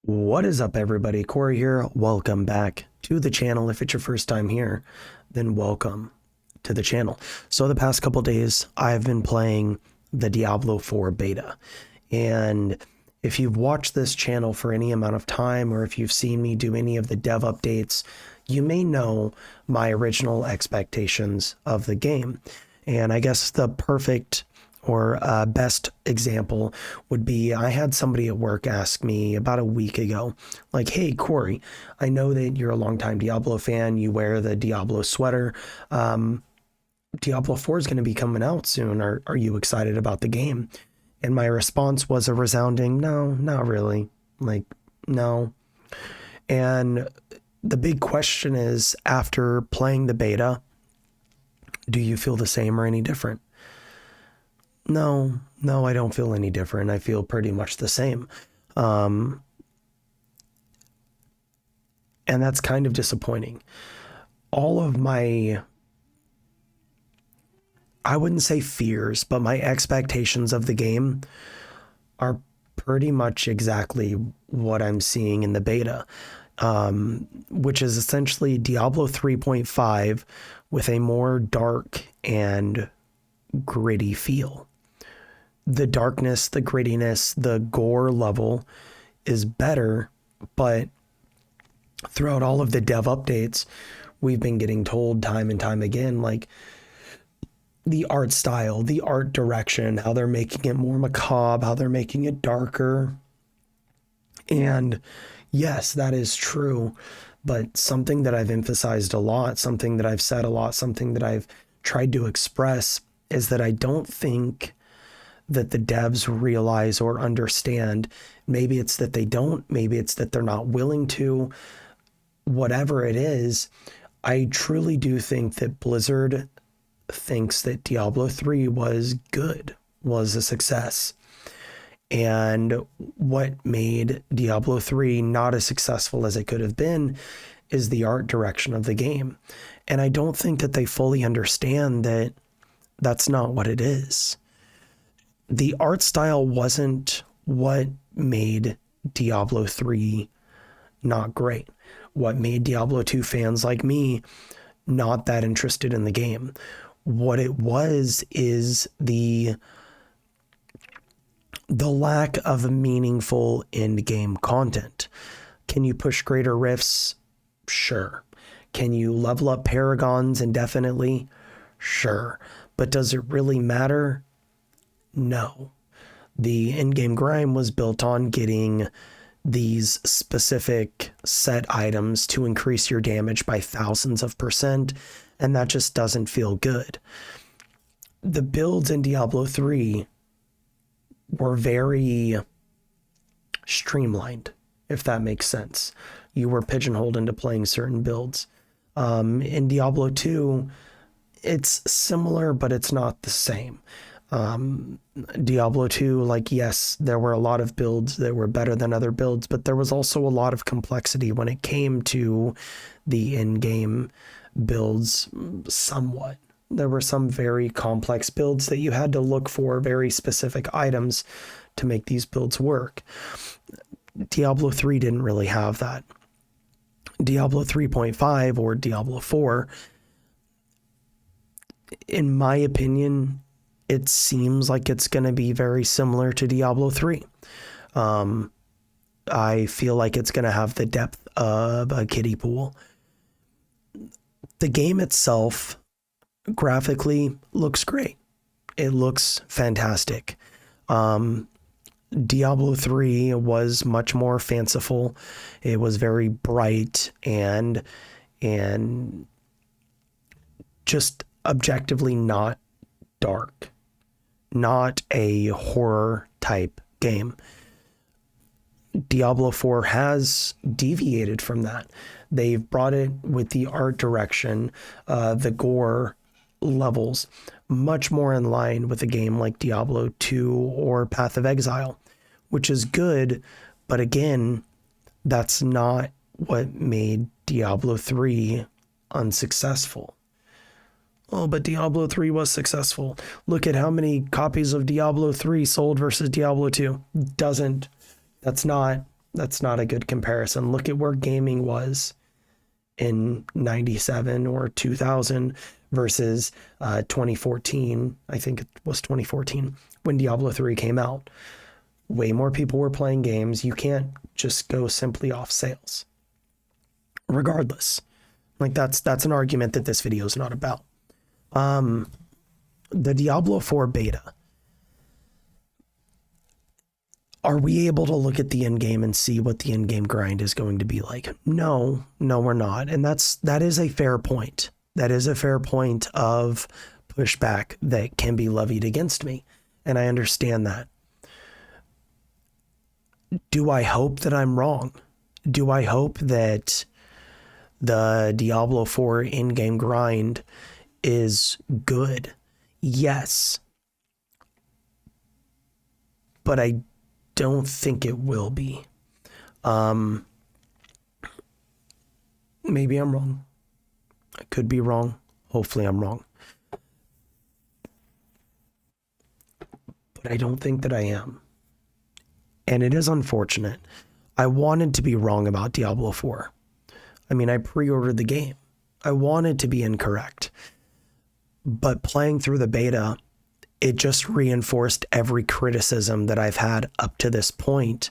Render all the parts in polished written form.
What is up, everybody? Corey here. Welcome back to the channel. If it's your first time here, then welcome to the channel. So the past couple days, I've been playing the Diablo 4 beta. And if you've watched this channel for any amount of time, or if you've seen me do any of the dev updates, you may know my original expectations of the game. And I guess the perfect or best example would be I had somebody at work ask me about a week ago, like, hey, Corey, I know that you're a longtime Diablo fan. You wear the Diablo sweater. Diablo 4 is going to be coming out soon. Are you excited about the game? And my response was a resounding, no, not really. Like, no. And the big question is, after playing the beta, do you feel the same or any different? No, I don't feel any different. I feel pretty much the same. And that's kind of disappointing. All of my, I wouldn't say fears, but my expectations of the game are pretty much exactly what I'm seeing in the beta, which is essentially Diablo 3.5 with a more dark and gritty feel. The darkness, the grittiness, the gore level is better, but throughout all of the dev updates, we've been getting told time and time again, like, the art style, the art direction, how they're making it more macabre, how they're making it darker. And yes, that is true, but something that I've emphasized a lot, something that I've said a lot, something that I've tried to express is that I don't think that the devs realize or understand. Maybe it's that they don't, maybe it's that they're not willing to, whatever it is. I truly do think that Blizzard thinks that Diablo 3 was good, was a success. And what made Diablo 3 not as successful as it could have been is the art direction of the game. And I don't think that they fully understand that that's not what it is. The art style wasn't what made Diablo 3 not great. What made Diablo 2 fans like me not that interested in the game. What it was is the lack of meaningful end-game content. Can you push greater rifts? Sure. Can you level up paragons indefinitely? Sure. But does it really matter? No. The in-game grind was built on getting these specific set items to increase your damage by thousands of %, and that just doesn't feel good. The builds in Diablo 3 were very streamlined, if that makes sense. You were pigeonholed into playing certain builds. In Diablo 2, it's similar, but it's not the same. Diablo 2, like, yes, there were a lot of builds that were better than other builds, but there was also a lot of complexity when it came to the in-game builds. Somewhat. There were some very complex builds that you had to look for very specific items to make these builds work. Diablo 3 didn't really have that. Diablo 3.5 or Diablo 4, in my opinion, it seems like it's going to be very similar to Diablo 3. I feel like it's going to have the depth of a kiddie pool. The game itself, graphically, looks great. It looks fantastic. Diablo 3 was much more fanciful. It was very bright and just objectively not dark. Not a horror type game. Diablo 4 has deviated from that. They've brought it with the art direction, the gore levels, much more in line with a game like Diablo 2 or Path of Exile, which is good, but again, that's not what made Diablo 3 unsuccessful. Oh, but Diablo 3 was successful. Look at how many copies of Diablo 3 sold versus Diablo 2. That's not That's not a good comparison. Look at where gaming was in 97 or 2000 versus 2014. I think it was 2014 when Diablo 3 came out. Way more people were playing games. You can't just go simply off sales. Regardless, like that's an argument that this video is not about. The Diablo 4 beta. Are we able to look at the end game and see what the end game grind is going to be like? No, we're not. And that is a fair point. That is a fair point of pushback that can be levied against me. And I understand that. Do I hope that I'm wrong? Do I hope that the Diablo 4 in-game grind is good? Yes. But I don't think it will be. Maybe I'm wrong. I could be wrong. Hopefully I'm wrong. But I don't think that I am. And it is unfortunate. I wanted to be wrong about Diablo 4. I mean, I pre-ordered the game. I wanted to be incorrect. But playing through the beta, it just reinforced every criticism that I've had up to this point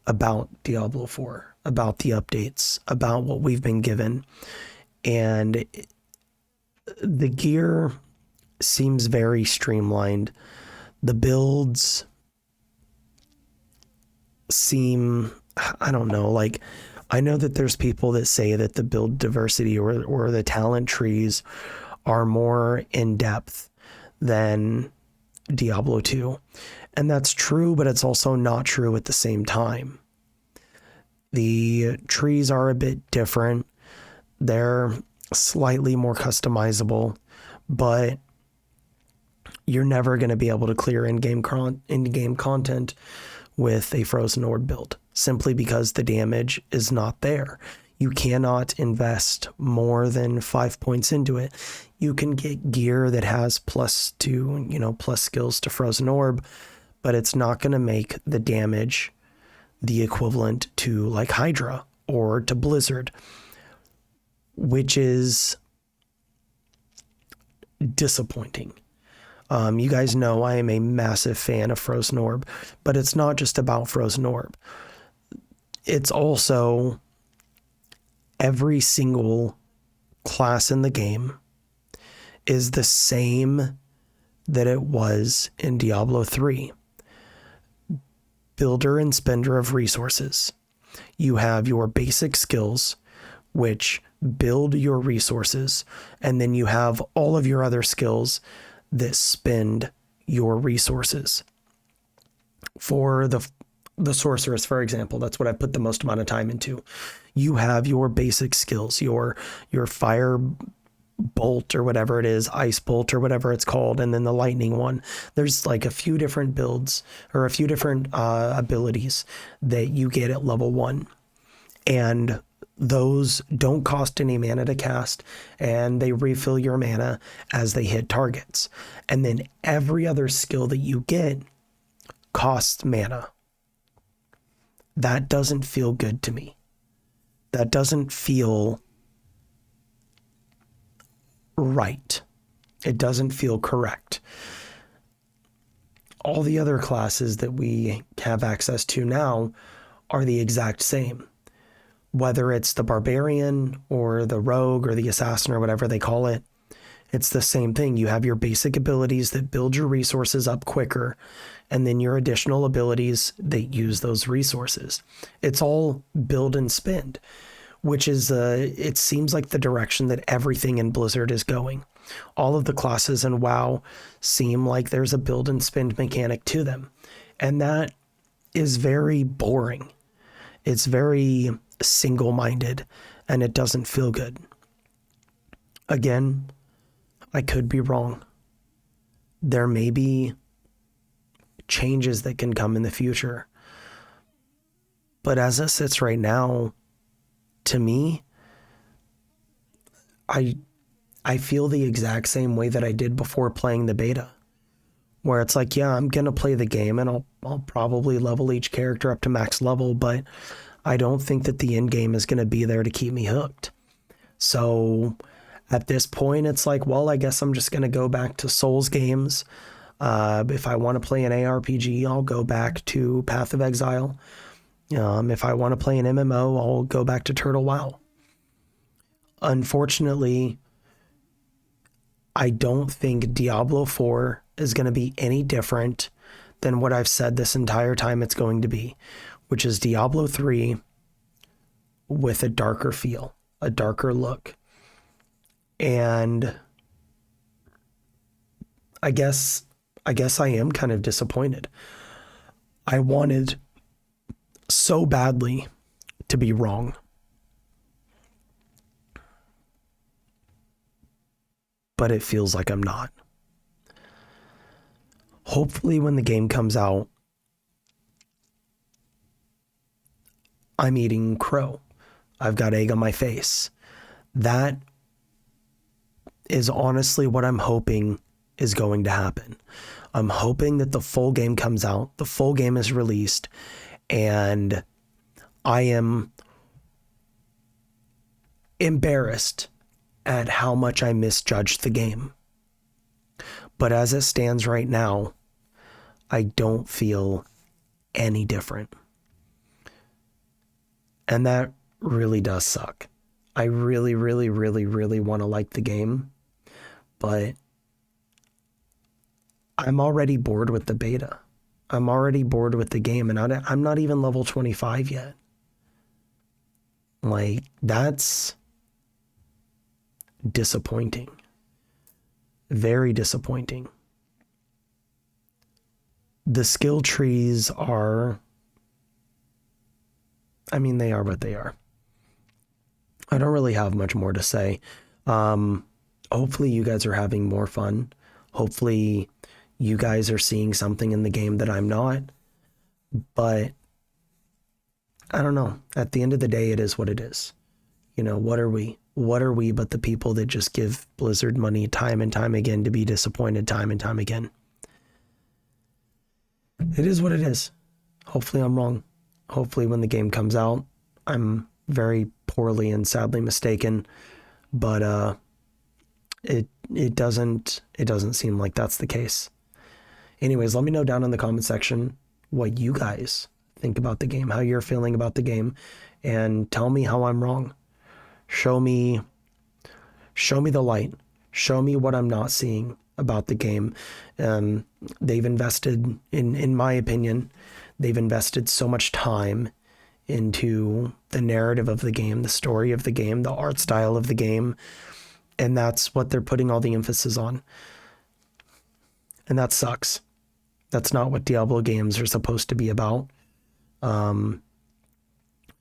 about Diablo 4, about the updates, about what we've been given. And the gear seems very streamlined. The builds seem, I don't know, like, I know that there's people that say that the build diversity or the talent trees are more in depth than Diablo 2. And that's true, but it's also not true at the same time. The trees are a bit different. They're slightly more customizable, but you're never going to be able to clear in-game content with a Frozen Orb build, simply because the damage is not there. You cannot invest more than 5 points into it. You can get gear that has plus skills to Frozen Orb, but it's not going to make the damage the equivalent to like Hydra or to Blizzard, which is disappointing. You guys know I am a massive fan of Frozen Orb, but it's not just about Frozen Orb. It's also every single class in the game is the same that it was in Diablo 3. Builder and spender of resources. You have your basic skills, which build your resources, and then you have all of your other skills that spend your resources. For the sorceress, for example, that's what I put the most amount of time into. You have your basic skills, your fire bolt or whatever it is, ice bolt or whatever it's called, and then the lightning one. There's like a few different builds or a few different abilities that you get at level 1. And those don't cost any mana to cast, and they refill your mana as they hit targets. And then every other skill that you get costs mana. That doesn't feel good to me. That doesn't feel right. It doesn't feel correct. All the other classes that we have access to now are the exact same. Whether it's the barbarian or the rogue or the assassin or whatever they call it, it's the same thing. You have your basic abilities that build your resources up quicker, and then your additional abilities that use those resources. It's all build and spend, which is, it seems like the direction that everything in Blizzard is going. All of the classes in WoW seem like there's a build and spend mechanic to them. And that is very boring. It's very single-minded, and it doesn't feel good. Again, I could be wrong. There may be changes that can come in the future. But as it sits right now, to me, I feel the exact same way that I did before playing the beta. where it's like, yeah, I'm going to play the game and I'll probably level each character up to max level, but I don't think that the end game is going to be there to keep me hooked. So at this point, it's like, well, I guess I'm just going to go back to Souls games. If I want to play an ARPG, I'll go back to Path of Exile. If I want to play an MMO, I'll go back to Turtle WoW. Unfortunately, I don't think Diablo 4 is going to be any different than what I've said this entire time it's going to be, which is Diablo 3 with a darker feel, a darker look. And I guess I am kind of disappointed. I wanted so badly to be wrong. But it feels like I'm not. Hopefully when the game comes out, I'm eating crow. I've got egg on my face. That is honestly what I'm hoping is going to happen. I'm hoping that the full game comes out, the full game is released, and I am embarrassed at how much I misjudged the game. But as it stands right now, I don't feel any different. And that really does suck. I really, really, really, really want to like the game, but I'm already bored with the beta. I'm already bored with the game, and I'm not even level 25 yet. Like, that's disappointing. Very disappointing. The skill trees are, I mean, they are what they are. I don't really have much more to say. Hopefully you guys are having more fun. Hopefully you guys are seeing something in the game that I'm not. But I don't know. At the end of the day, it is what it is. You know, what are we? What are we but the people that just give Blizzard money time and time again to be disappointed time and time again? It is what it is. Hopefully I'm wrong. Hopefully when the game comes out, I'm very poorly and sadly mistaken. But it doesn't seem like that's the case. Anyways, let me know down in the comment section what you guys think about the game, how you're feeling about the game, and tell me how I'm wrong. Show me the light. Show me what I'm not seeing about the game. They've invested, in my opinion, they've invested so much time into the narrative of the game, the story of the game, the art style of the game, and that's what they're putting all the emphasis on. And that sucks. That's not what Diablo games are supposed to be about.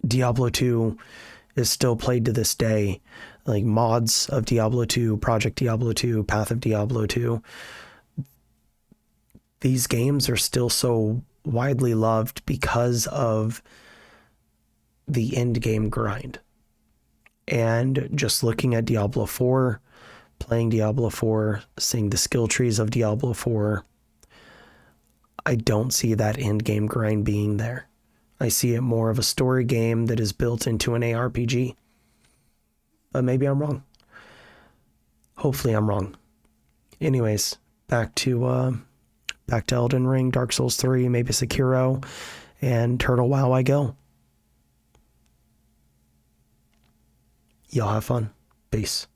Diablo 2 is still played to this day. Like mods of Diablo 2, Project Diablo 2, Path of Diablo 2. These games are still so widely loved because of the end game grind. And just looking at Diablo 4, playing Diablo 4, seeing the skill trees of Diablo 4, I don't see that end game grind being there. I see it more of a story game that is built into an ARPG. But maybe I'm wrong. Hopefully I'm wrong. Anyways, back to Elden Ring, Dark Souls 3, maybe Sekiro, and Turtle WoW I go. Y'all have fun. Peace.